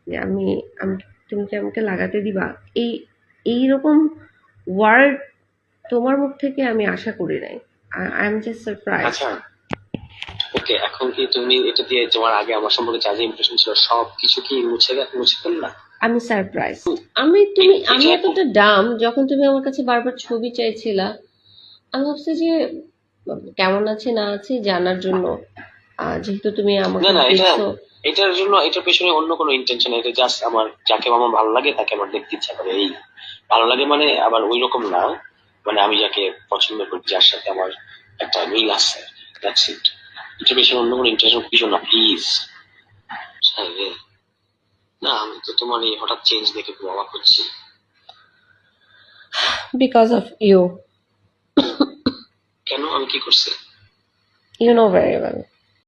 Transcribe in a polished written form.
যে আমি আমি তুমি কি আমাকে লাগাতে দিবা, এই এইরকম ওয়ার্ড তোমার মুখ থেকে আমি আশা করি নাই। I am just surprise. আচ্ছা ওকে, এখন কি তুমি এটা দিয়ে তোমার আগে আমার সম্পর্কে যা যা ইমপ্রেশন ছিল সব কিছু কি মুছে ফেললা? আমি সারপ্রাইজ। আমি এটা খুব এতটা ডাম, যখন তুমি আমার কাছে বারবার ছবি চাইছিলা, আমি ভাবছি যে কেমন আছে না আছে জানার জন্য, যেহেতু তুমি না আমাকে না, দেখছো। এটার জন্য এটার পেছনে অন্য কোনো ইন্টেনশন, এটা জাস্ট আমার যাকে আমার ভালো লাগে তাকে আমার দেখতে ইচ্ছা করে, এই ভালো লাগে মানে আবার ওই রকম না, মানে আমি যাকে পছন্দ করি, যার সাথে আমার একটা মিল আছে, দ্যাটস ইট। এটার পেছনে অন্য কোনো ইন্টেনশন কিছু না, প্লিজ। না, আমি তো তোমার এই হঠাৎ চেঞ্জ দেখে খুব অবাক হচ্ছি। Because of you. কেন, আমি কি করছি? You know very well.